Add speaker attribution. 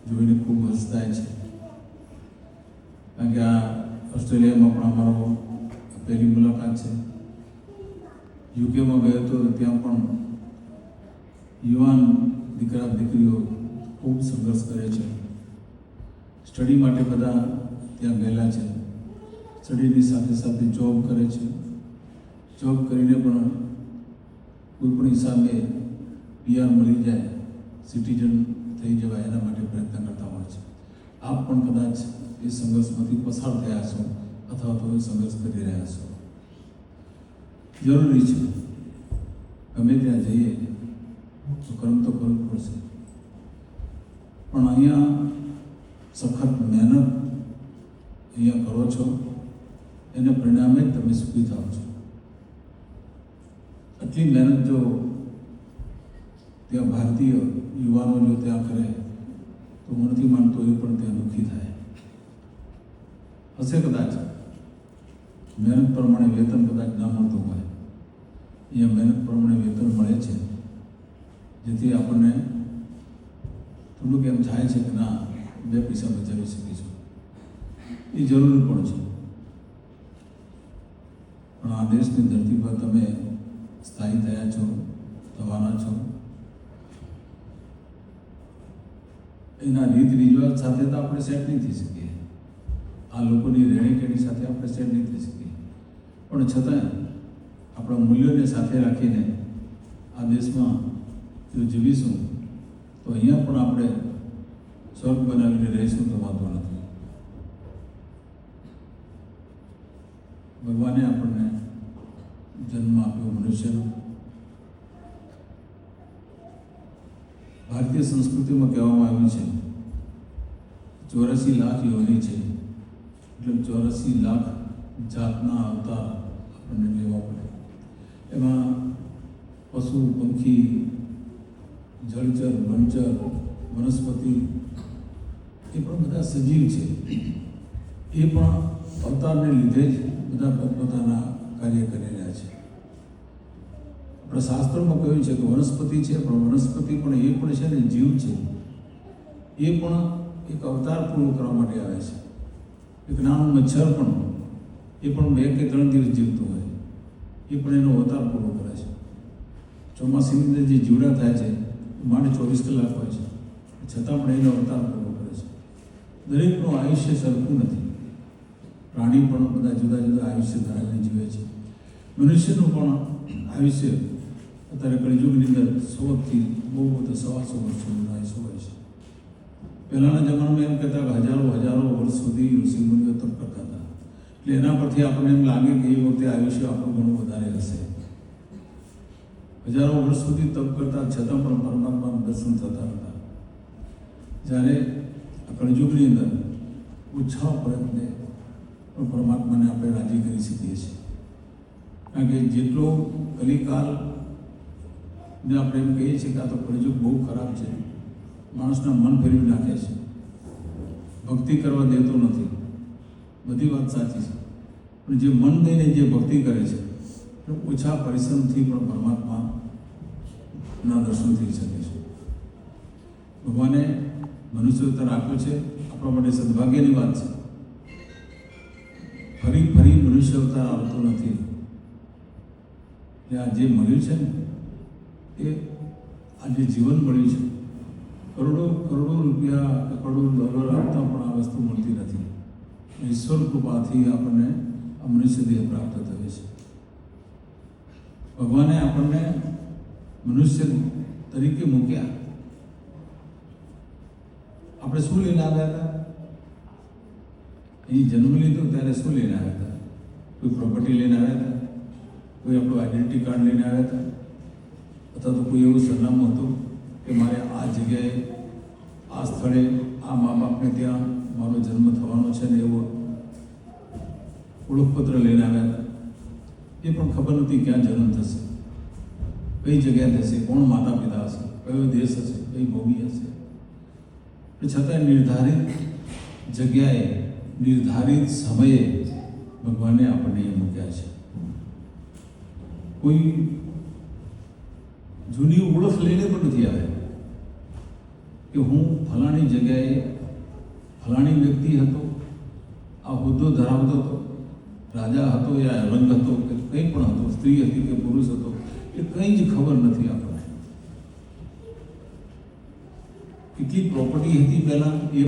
Speaker 1: જોઈને ખૂબ હર્ષ થાય છે. કારણ કે આ ઓસ્ટ્રેલિયામાં પણ અમારો પહેલી મુલાકાત છે. યુકેમાં ગયો હતો, ત્યાં પણ યુવાન દીકરા દીકરીઓ ખૂબ સંઘર્ષ કરે છે. સ્ટડી માટે બધા ત્યાં ગયેલા છે. સ્ટડીની સાથે સાથે જોબ કરે છે. જોબ કરીને પણ કોઈ પણ હિસાબે PR મળી જાય, સિટીઝન થઈ જવાય, એના માટે પ્રયત્ન કરતા હોય છે. આપ પણ કદાચ એ સંઘર્ષમાંથી પસાર થયા છો અથવા તો એ સંઘર્ષ કરી રહ્યા છો. જરૂરી છે ગમે ત્યાં જઈએ તો કર્મ તો કરવું જ પડશે, પણ અહીંયા સખત મહેનત અહીંયા કરો છો, એને પરિણામે જ તમે સુખી થાઓ છો. આટલી મહેનત જો ત્યાં ભારતીય યુવાનો જો ત્યાં કરે તો હું નથી માનતો એ પણ ત્યાં દુઃખી થાય હશે. કદાચ મહેનત પ્રમાણે વેતન કદાચ ના મળતું હોય, અહીંયા મહેનત પ્રમાણે વેતન મળે છે, જેથી આપણને થોડુંક એમ થાય છે કે ના, 2 પૈસા બચાવી શકીશું. એ જરૂરી પણ છે. પણ આ દેશની ધરતી પર તમે સ્થાયી થયા છો, થવાના છો. એના રીત રિવાજ સાથે તો આપણે સેટ નહીં થઈ શકીએ. આ લોકોની રહેણીકરણી સાથે આપણે સેટ નહીં થઈ શકીએ. પણ છતાં આપણા મૂલ્યોને સાથે રાખીને આ દેશમાં જો જીવીશું તો અહીંયા પણ આપણે સ્વર્ગ બનાવીને રહીશું તો વાંધો નથી. ભગવાને આપણને જન્મ આપ્યો મનુષ્યનો. ભારતીય સંસ્કૃતિમાં કહેવામાં આવ્યું છે 84 લાખ યોની છે, એટલે 84 લાખ જાતના અવતાર આપણને લેવા પડે. એમાં પશુ, પંખી, જળચર, વનચર, વનસ્પતિ એ પણ બધા સજીવ છે. એ પણ અવતારને લીધે જ બધા પોતપોતાના કાર્ય કરી રહ્યા છે. આપણા શાસ્ત્રોમાં કહ્યું છે કે વનસ્પતિ છે, પણ વનસ્પતિ પણ એ પણ છે ને જીવ છે. એ પણ એક અવતાર પૂર્ણ કરવા માટે આવે છે. એક નાનું મચ્છર પણ એ પણ 2 કે 3 દિવસ જીવતું હોય, એ પણ એનો અવતાર પૂરો કરે છે. ચોમાસાની અંદર જે જીવડા થાય છે માંડ 24 કલાક હોય છે, છતાં પણ એનો અવતાર પૂરો કરે છે. દરેકનું આયુષ્ય સરખું નથી. પ્રાણી પણ બધા જુદા જુદા આયુષ્ય ધરાવીને જીવે છે. મનુષ્યનું પણ આયુષ્ય અત્યારે કળિયુગની અંદર 100થી બહુ તો 125 વર્ષનું આયુષ્ય હોય છે. પહેલાંના જમાનામાં એમ કહેતા કે હજારો વર્ષ સુધી ઋષિમુનિઓ તપ કરતા હતા. એટલે એના પરથી આપણને એમ લાગે કે એ વખતે આયુષ્ય આપણું ઘણું વધારે હશે. હજારો વર્ષ સુધી તપ કરતા છતાં પણ પરમાત્માનું દર્શન થતા હતા. જ્યારે આ કળિયુગની અંદર ઓછા પ્રયત્ને પણ પરમાત્માને આપણે રાજી કરી શકીએ છીએ. કારણ કે જેટલો કલિકાલ ને આપણે એમ કહીએ છીએ કે આ તો કળિયુગ બહુ ખરાબ છે, માણસના મન ફેરવી નાખે છે, ભક્તિ કરવા દેતો નથી, બધી વાત સાચી છે. પણ જે મન દઈને જે ભક્તિ કરે છે તો ઓછા પરિશ્રમથી પણ પરમાત્માના દર્શન થઈ શકે છે. ભગવાને મનુષ્ય અવતાર આપ્યો છે, આપણા માટે સદભાગ્યની વાત છે. ફરી મનુષ્ય અવતાર આવતો નથી. આ જે મળ્યું છે ને એ આ જે જીવન મળ્યું છે, કરોડો રૂપિયા, કરોડો ડોલર આપતા પણ આ વસ્તુ મળતી નથી. ઈશ્વર કૃપાથી આપણને આ મનુષ્ય દેહ પ્રાપ્ત થયો છે. ભગવાને આપણને મનુષ્ય તરીકે મૂક્યા. આપણે શું લઈને આવ્યા હતા? અહીં જન્મ લીધો ત્યારે શું લઈને આવ્યા હતા? કોઈ પ્રોપર્ટી લઈને આવ્યા હતા? કોઈ આપણું આઈડેન્ટિટી કાર્ડ લઈને આવ્યા હતા? અથવા તો કોઈ એવું સરનામું હતું કે મારે આ જગ્યાએ, આ સ્થળે, આ મા બાપને ત્યાં મારો જન્મ થવાનો છે ને એવો ઓળખપત્ર લઈને આવ્યા હતા? એ પણ ખબર નથી ક્યાં જન્મ થશે, કઈ જગ્યાએ થશે, કોણ માતા પિતા હશે, કયો દેશ હશે, કઈ ભૂમિ હશે. છતાં નિર્ધારિત જગ્યાએ, નિર્ધારિત સમયે ભગવાને આપણને એ મૂક્યા છે. કોઈ જૂની ઓળખ લઈને પણ નથી આવ્યા. કે હું ફલાણી જગ્યાએ ફલાણી વ્યક્તિ હતો, આ હોદ્દો ધરાવતો હતો, રાજા હતો યા રંગ હતો કે કંઈ પણ હતો, સ્ત્રી હતી કે પુરુષ હતો, એ કંઈ જ ખબર નથી આપણને. કેટલી પ્રોપર્ટી હતી પહેલાં એ